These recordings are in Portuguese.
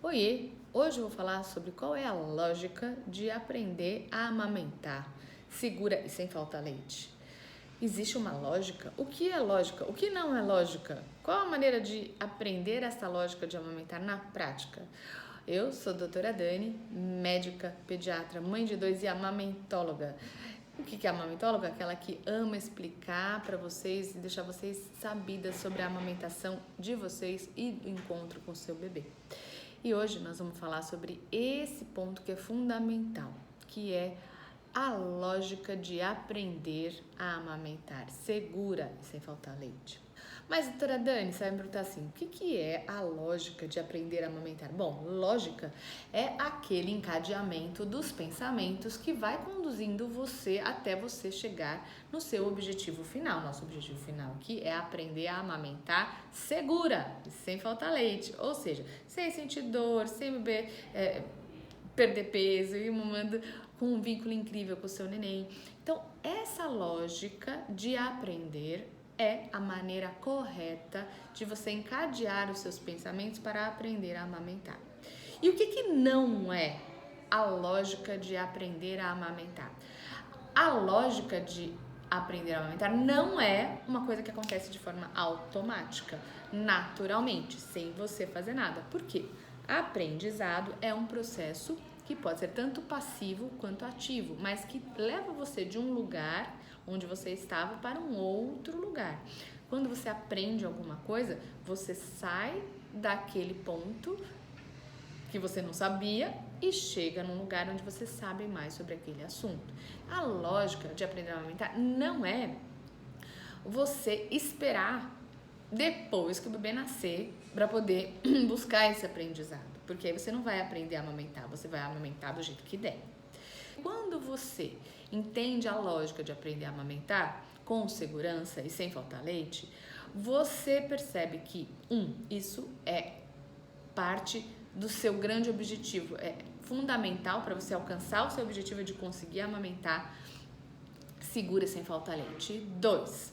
Oiê! Hoje eu vou falar sobre qual é a lógica de aprender a amamentar segura e sem faltar leite. Existe uma lógica? O que é lógica? O que não é lógica? Qual a maneira de aprender essa lógica de amamentar na prática? Eu sou a doutora Dani, médica, pediatra, mãe de dois e amamentóloga. O que é amamentóloga? Aquela que ama explicar para vocês e deixar vocês sabidas sobre a amamentação de vocês e o encontro com o seu bebê. E hoje nós vamos falar sobre esse ponto que é fundamental, que é a lógica de aprender a amamentar segura e sem faltar leite. Mas, doutora Dani, você vai me perguntar assim, o que é a lógica de aprender a amamentar? Bom, lógica é aquele encadeamento dos pensamentos que vai conduzindo você até você chegar no seu objetivo final. Nosso objetivo final aqui é aprender a amamentar segura e sem faltar leite, ou seja, sem sentir dor, sem beber, perder peso e mamando com um vínculo incrível com o seu neném. Então, essa lógica de aprender é a maneira correta de você encadear os seus pensamentos para aprender a amamentar. E o que não é a lógica de aprender a amamentar? A lógica de aprender a amamentar não é uma coisa que acontece de forma automática, naturalmente, sem você fazer nada. Por quê? Aprendizado é um processo que pode ser tanto passivo quanto ativo, mas que leva você de um lugar onde você estava para um outro lugar. Quando você aprende alguma coisa, você sai daquele ponto que você não sabia e chega num lugar onde você sabe mais sobre aquele assunto. A lógica de aprender a amamentar não é você esperar depois que o bebê nascer para poder buscar esse aprendizado, porque aí você não vai aprender a amamentar, você vai amamentar do jeito que der. Quando você entende a lógica de aprender a amamentar com segurança e sem faltar leite, você percebe que, isso é parte do seu grande objetivo, é fundamental para você alcançar o seu objetivo de conseguir amamentar segura e sem faltar leite. 2,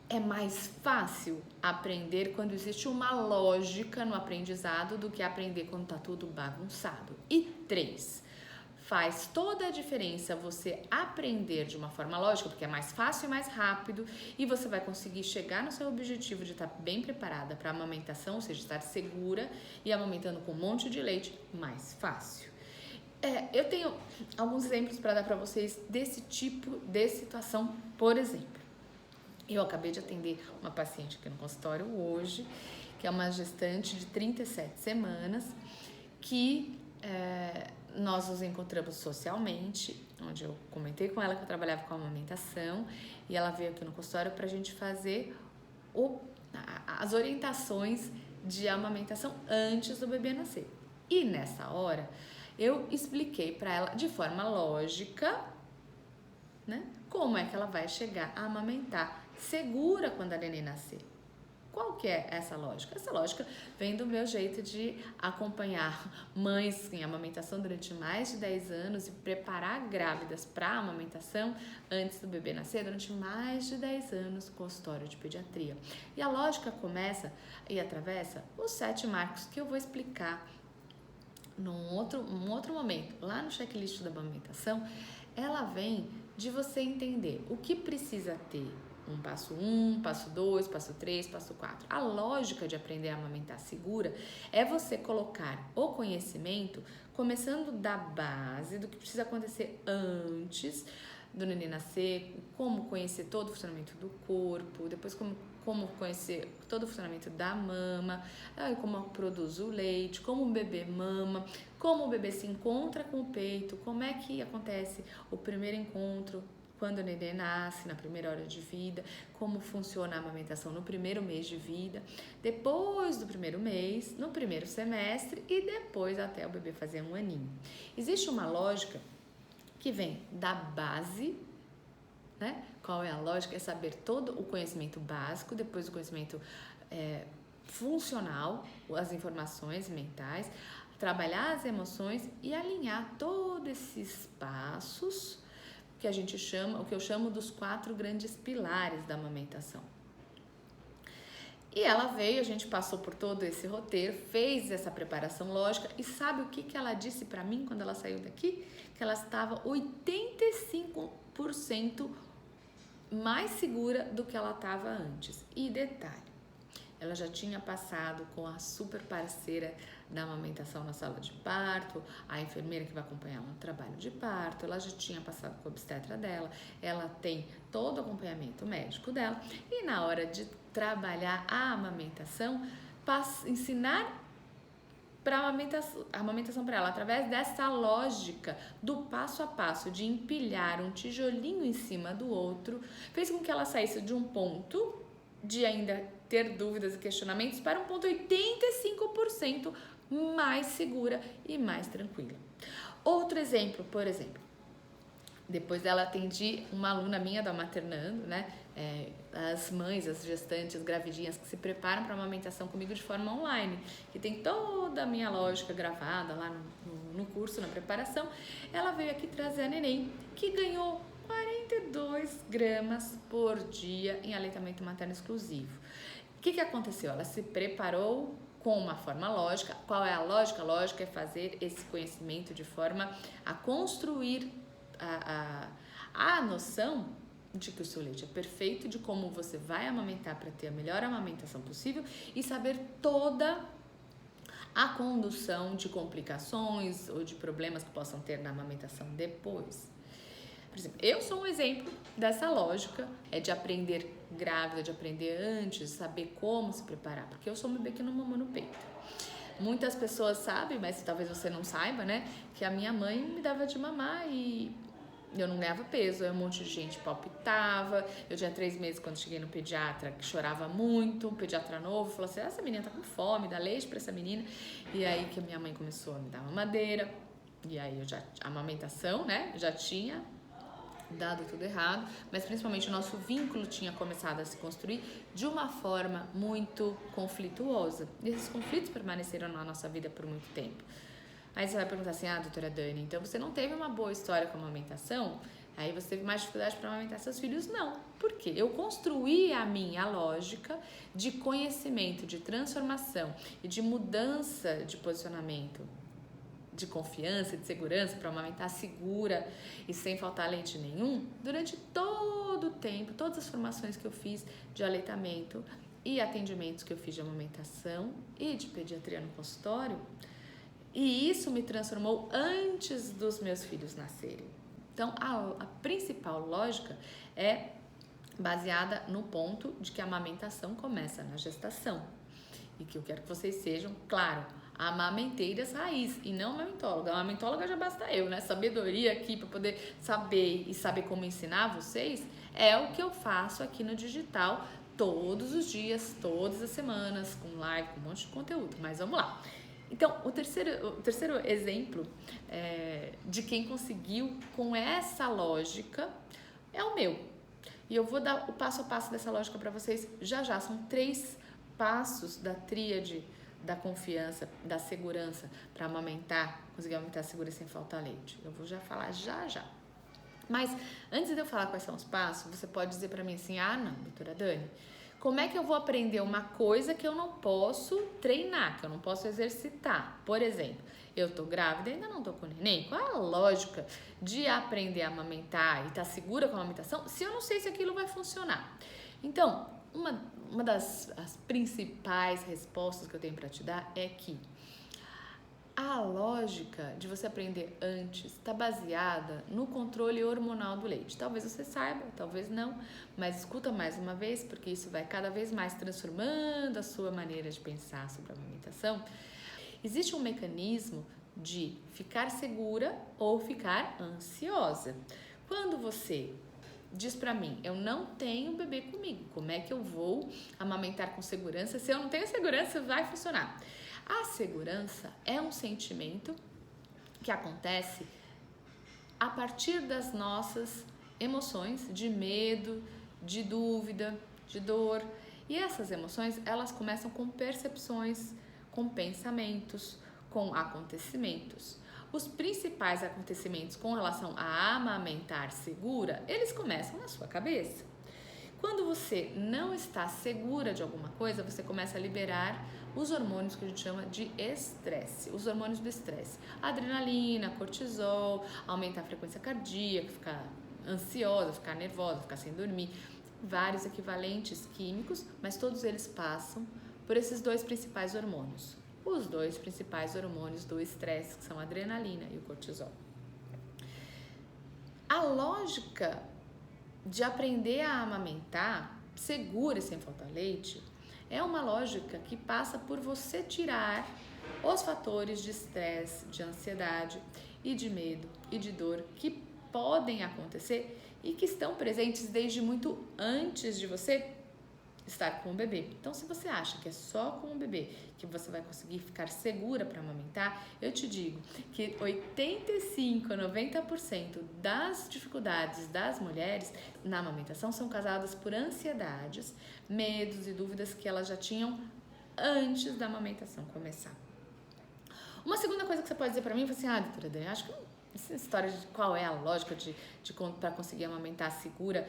é mais fácil aprender quando existe uma lógica no aprendizado do que aprender quando está tudo bagunçado. E 3, faz toda a diferença você aprender de uma forma lógica, porque é mais fácil e mais rápido, e você vai conseguir chegar no seu objetivo de estar bem preparada para a amamentação, ou seja, estar segura e amamentando com um monte de leite mais fácil. Eu tenho alguns exemplos para dar para vocês desse tipo de situação. Por exemplo, eu acabei de atender uma paciente aqui no consultório hoje, que é uma gestante de 37 semanas, que nós nos encontramos socialmente, onde eu comentei com ela que eu trabalhava com amamentação, e ela veio aqui no consultório para a gente fazer as orientações de amamentação antes do bebê nascer. E nessa hora, eu expliquei para ela de forma lógica, né, como é que ela vai chegar a amamentar segura quando a neném nascer. Qual que é essa lógica? Essa lógica vem do meu jeito de acompanhar mães em amamentação durante mais de 10 anos e preparar grávidas para a amamentação antes do bebê nascer durante mais de 10 anos no consultório de pediatria. E a lógica começa e atravessa os 7 marcos que eu vou explicar num outro momento. Lá no checklist da amamentação, ela vem de você entender o que precisa ter. Passo 1, passo 2, passo 3, passo 4. A lógica de aprender a amamentar segura é você colocar o conhecimento começando da base do que precisa acontecer antes do neném nascer, como conhecer todo o funcionamento do corpo, depois como conhecer todo o funcionamento da mama, como produz o leite, como o bebê mama, como o bebê se encontra com o peito, como é que acontece o primeiro encontro quando o neném nasce, na primeira hora de vida, como funciona a amamentação no primeiro mês de vida, depois do primeiro mês, no primeiro semestre e depois até o bebê fazer 1 aninho. Existe uma lógica que vem da base, né? Qual é a lógica? É saber todo o conhecimento básico, depois o conhecimento funcional, as informações mentais, trabalhar as emoções e alinhar todos esses passos que a gente chama, o que eu chamo dos 4 grandes pilares da amamentação. E ela veio, a gente passou por todo esse roteiro, fez essa preparação lógica e sabe o que ela disse pra mim quando ela saiu daqui? Que ela estava 85% mais segura do que ela estava antes. E detalhe, ela já tinha passado com a super parceira da amamentação na sala de parto, a enfermeira que vai acompanhar ela no trabalho de parto, ela já tinha passado com a obstetra dela, ela tem todo o acompanhamento médico dela e na hora de trabalhar a amamentação, ensinar para a amamentação para ela, através dessa lógica do passo a passo, de empilhar um tijolinho em cima do outro, fez com que ela saísse de um ponto de ainda ter dúvidas e questionamentos para um ponto 85% mais segura e mais tranquila. Outro exemplo, por exemplo, depois dela atendi uma aluna minha da Maternando, né? As mães, as gestantes, as gravidinhas que se preparam para a amamentação comigo de forma online, que tem toda a minha lógica gravada lá no curso, na preparação. Ela veio aqui trazer a neném, que ganhou 42 gramas por dia em aleitamento materno exclusivo. O que aconteceu? Ela se preparou com uma forma lógica. Qual é a lógica? A lógica é fazer esse conhecimento de forma a construir a noção de que o seu leite é perfeito, de como você vai amamentar para ter a melhor amamentação possível e saber toda a condução de complicações ou de problemas que possam ter na amamentação depois. Por exemplo, eu sou um exemplo dessa lógica, de aprender grávida, de aprender antes, saber como se preparar, porque eu sou um bebê que não mamou no peito. Muitas pessoas sabem, mas talvez você não saiba, né, que a minha mãe me dava de mamar e eu não ganhava peso, aí um monte de gente palpitava. Eu tinha 3 meses quando cheguei no pediatra, que chorava muito, um pediatra novo, falou assim, essa menina tá com fome, dá leite pra essa menina. E aí que a minha mãe começou a me dar mamadeira, e aí a amamentação, né, já tinha dado tudo errado, mas principalmente o nosso vínculo tinha começado a se construir de uma forma muito conflituosa. E esses conflitos permaneceram na nossa vida por muito tempo. Aí você vai perguntar assim, doutora Dani, então você não teve uma boa história com a amamentação? Aí você teve mais dificuldade para amamentar seus filhos? Não. Por quê? Eu construí a minha lógica de conhecimento, de transformação e de mudança de posicionamento, de confiança, de segurança, para amamentar segura e sem faltar leite nenhum, durante todo o tempo, todas as formações que eu fiz de aleitamento e atendimentos que eu fiz de amamentação e de pediatria no consultório. E isso me transformou antes dos meus filhos nascerem. Então, a principal lógica é baseada no ponto de que a amamentação começa na gestação. E que eu quero que vocês sejam, claro, amamenteiras raiz e não amamentóloga. A amamentóloga já basta eu, né? Sabedoria aqui para poder saber e saber como ensinar vocês é o que eu faço aqui no digital todos os dias, todas as semanas, com live, com um monte de conteúdo. Mas vamos lá. Então, o terceiro exemplo de quem conseguiu com essa lógica é o meu. E eu vou dar o passo a passo dessa lógica para vocês já. São 3 passos da tríade da confiança, da segurança para amamentar, conseguir amamentar segura e sem faltar leite. Eu vou já falar já. Mas antes de eu falar quais são os passos, você pode dizer para mim assim, não, doutora Dani, como é que eu vou aprender uma coisa que eu não posso treinar, que eu não posso exercitar? Por exemplo, eu tô grávida e ainda não tô com neném. Qual é a lógica de aprender a amamentar e estar segura com a amamentação se eu não sei se aquilo vai funcionar? Então, uma das principais respostas que eu tenho para te dar é que a lógica de você aprender antes está baseada no controle hormonal do leite. Talvez você saiba, talvez não, mas escuta mais uma vez, porque isso vai cada vez mais transformando a sua maneira de pensar sobre a amamentação. Existe um mecanismo de ficar segura ou ficar ansiosa. Quando você diz pra mim, eu não tenho bebê comigo, como é que eu vou amamentar com segurança? Se eu não tenho segurança, vai funcionar. A segurança é um sentimento que acontece a partir das nossas emoções de medo, de dúvida, de dor. E essas emoções, elas começam com percepções, com pensamentos, com acontecimentos. Os principais acontecimentos com relação a amamentar segura, eles começam na sua cabeça. Quando você não está segura de alguma coisa, você começa a liberar os hormônios que a gente chama de estresse, os hormônios do estresse. Adrenalina, cortisol, aumenta a frequência cardíaca, ficar ansiosa, ficar nervosa, ficar sem dormir. Vários equivalentes químicos, mas todos eles passam por esses dois principais hormônios. Os dois principais hormônios do estresse, que são a adrenalina e o cortisol. A lógica de aprender a amamentar segura e sem faltar leite é uma lógica que passa por você tirar os fatores de estresse, de ansiedade e de medo e de dor que podem acontecer e que estão presentes desde muito antes de você estar com o bebê. Então, se você acha que é só com o bebê que você vai conseguir ficar segura para amamentar, eu te digo que 85 a 90% das dificuldades das mulheres na amamentação são causadas por ansiedades, medos e dúvidas que elas já tinham antes da amamentação começar. Uma segunda coisa que você pode dizer para mim é assim, doutora Dani, acho que essa história de qual é a lógica para conseguir amamentar segura,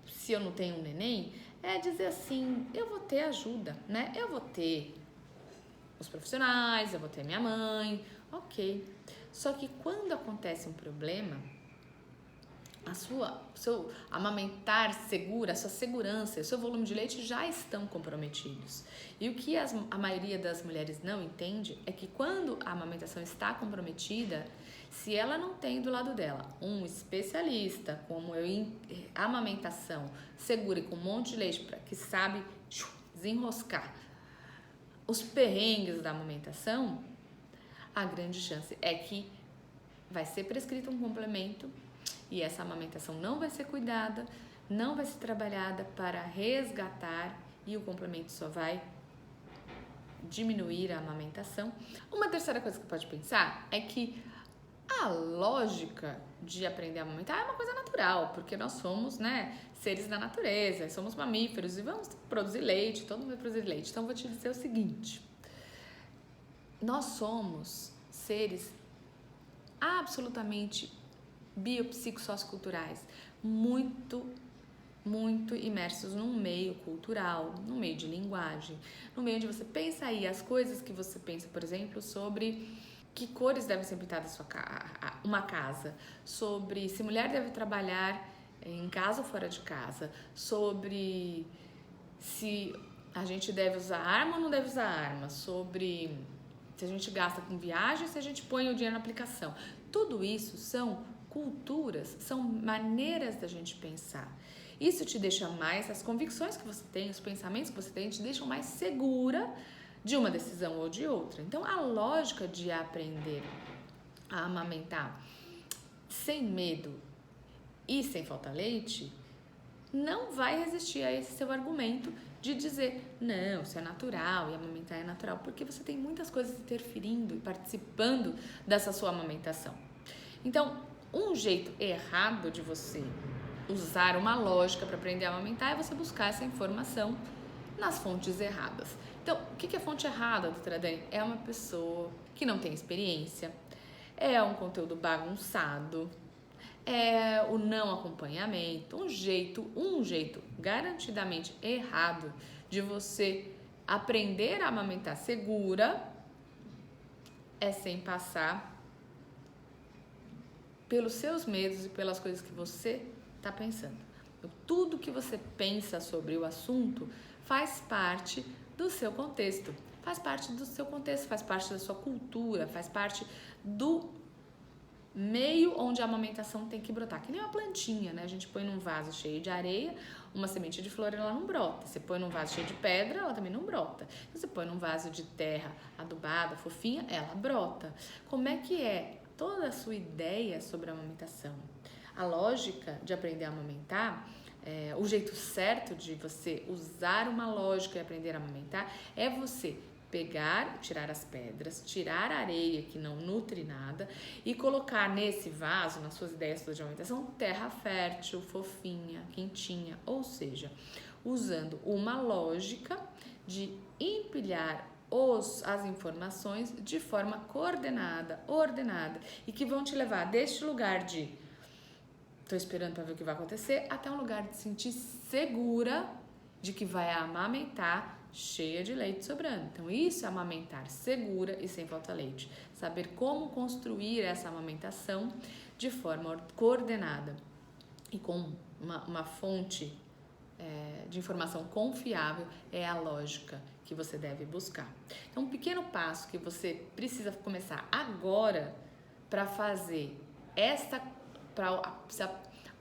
se eu não tenho um neném, é dizer assim, eu vou ter ajuda, né? Eu vou ter os profissionais, eu vou ter minha mãe, ok. Só que quando acontece um problema, seu amamentar segura, a sua segurança, o seu volume de leite já estão comprometidos. E o que a maioria das mulheres não entende é que quando a amamentação está comprometida, se ela não tem do lado dela um especialista como eu em amamentação segura e com um monte de leite que sabe desenroscar os perrengues da amamentação, a grande chance é que vai ser prescrito um complemento e essa amamentação não vai ser cuidada, não vai ser trabalhada para resgatar e o complemento só vai diminuir a amamentação. Uma terceira coisa que pode pensar é que a lógica de aprender a amamentar é uma coisa natural, porque nós somos, seres da natureza, somos mamíferos e vamos produzir leite, todo mundo vai produzir leite. Então, eu vou te dizer o seguinte, nós somos seres absolutamente biopsicossocioculturais, muito imersos num meio cultural, num meio de linguagem, no meio onde você pensa aí as coisas que você pensa, por exemplo, sobre que cores devem ser pintadas uma casa, sobre se mulher deve trabalhar em casa ou fora de casa, sobre se a gente deve usar arma ou não deve usar arma, sobre se a gente gasta com viagem, se a gente põe o dinheiro na aplicação. Tudo isso são culturas, são maneiras da gente pensar. Isso te deixa mais, as convicções que você tem, os pensamentos que você tem, te deixam mais segura de uma decisão ou de outra. Então, a lógica de aprender a amamentar sem medo e sem faltar leite não vai resistir a esse seu argumento de dizer, não, isso é natural e amamentar é natural, porque você tem muitas coisas interferindo e participando dessa sua amamentação. Então, um jeito errado de você usar uma lógica para aprender a amamentar é você buscar essa informação nas fontes erradas. Então, o que é fonte errada, doutora Dani? É uma pessoa que não tem experiência, é um conteúdo bagunçado, é o não acompanhamento, um jeito garantidamente errado de você aprender a amamentar segura é sem passar pelos seus medos e pelas coisas que você está pensando. Então, tudo que você pensa sobre o assunto faz parte do seu contexto, faz parte da sua cultura, faz parte do meio onde a amamentação tem que brotar, que nem uma plantinha, né? A gente põe num vaso cheio de areia, uma semente de flor, ela não brota. Você põe num vaso cheio de pedra, ela também não brota. Você põe num vaso de terra adubada, fofinha, ela brota. Como é que é toda a sua ideia sobre a amamentação? A lógica de aprender a amamentar, o jeito certo de você usar uma lógica e aprender a amamentar é você pegar, tirar as pedras, tirar a areia que não nutre nada e colocar nesse vaso, nas suas ideias de amamentação, terra fértil, fofinha, quentinha, ou seja, usando uma lógica de empilhar as informações de forma coordenada, ordenada e que vão te levar deste lugar de tô esperando para ver o que vai acontecer, até um lugar de se sentir segura de que vai amamentar cheia de leite sobrando. Então, isso é amamentar segura e sem falta leite. Saber como construir essa amamentação de forma coordenada e com uma fonte de informação confiável é a lógica que você deve buscar. Então, um pequeno passo que você precisa começar agora para fazer para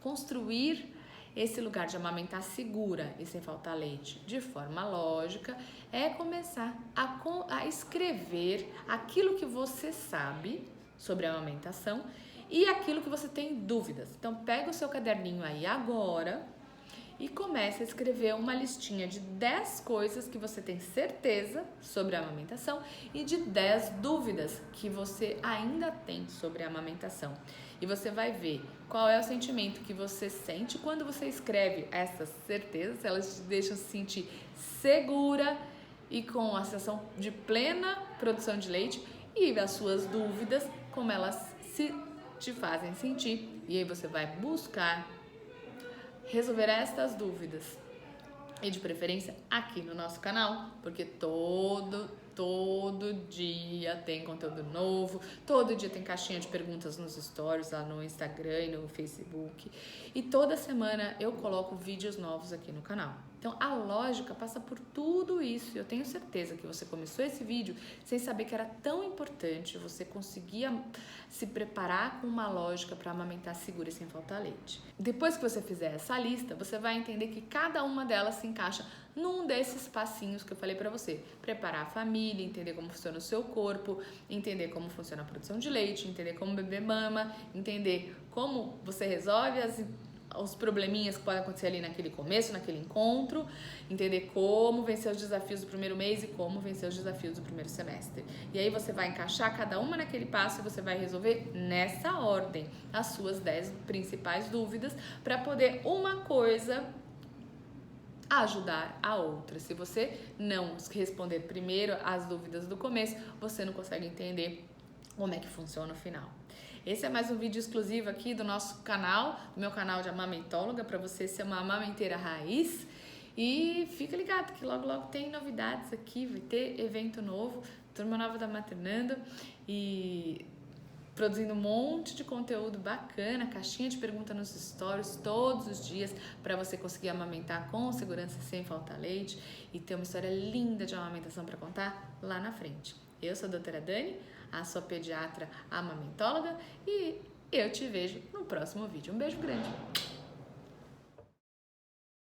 construir esse lugar de amamentar segura e sem faltar leite de forma lógica é começar a escrever aquilo que você sabe sobre a amamentação e aquilo que você tem dúvidas. Então, pega o seu caderninho aí agora e comece a escrever uma listinha de 10 coisas que você tem certeza sobre a amamentação e de 10 dúvidas que você ainda tem sobre a amamentação. E você vai ver qual é o sentimento que você sente quando você escreve essas certezas, elas te deixam se sentir segura e com a sensação de plena produção de leite, e as suas dúvidas, como elas te fazem sentir. E aí você vai buscar resolver estas dúvidas e de preferência aqui no nosso canal, porque todo dia tem conteúdo novo, todo dia tem caixinha de perguntas nos stories lá no Instagram e no Facebook, e toda semana eu coloco vídeos novos aqui no canal. Então a lógica passa por tudo isso, e eu tenho certeza que você começou esse vídeo sem saber que era tão importante você conseguir se preparar com uma lógica para amamentar segura e sem faltar leite. Depois que você fizer essa lista, você vai entender que cada uma delas se encaixa num desses passinhos que eu falei para você. Preparar a família, entender como funciona o seu corpo, entender como funciona a produção de leite, entender como o bebê mama, entender como você resolve os probleminhas que podem acontecer ali naquele começo, naquele encontro, entender como vencer os desafios do primeiro mês e como vencer os desafios do primeiro semestre. E aí você vai encaixar cada uma naquele passo e você vai resolver nessa ordem as suas 10 principais dúvidas para poder uma coisa ajudar a outra. Se você não responder primeiro as dúvidas do começo, você não consegue entender como é que funciona o final. Esse é mais um vídeo exclusivo aqui do nosso canal, do meu canal de amamentóloga, para você ser uma amamenteira raiz. E fica ligado que logo tem novidades aqui, vai ter evento novo, Turma Nova da Maternando, e produzindo um monte de conteúdo bacana, caixinha de pergunta nos stories todos os dias para você conseguir amamentar com segurança sem faltar leite e ter uma história linda de amamentação para contar lá na frente. Eu sou a doutora Dani, a sua pediatra amamentóloga, e eu te vejo no próximo vídeo. Um beijo grande!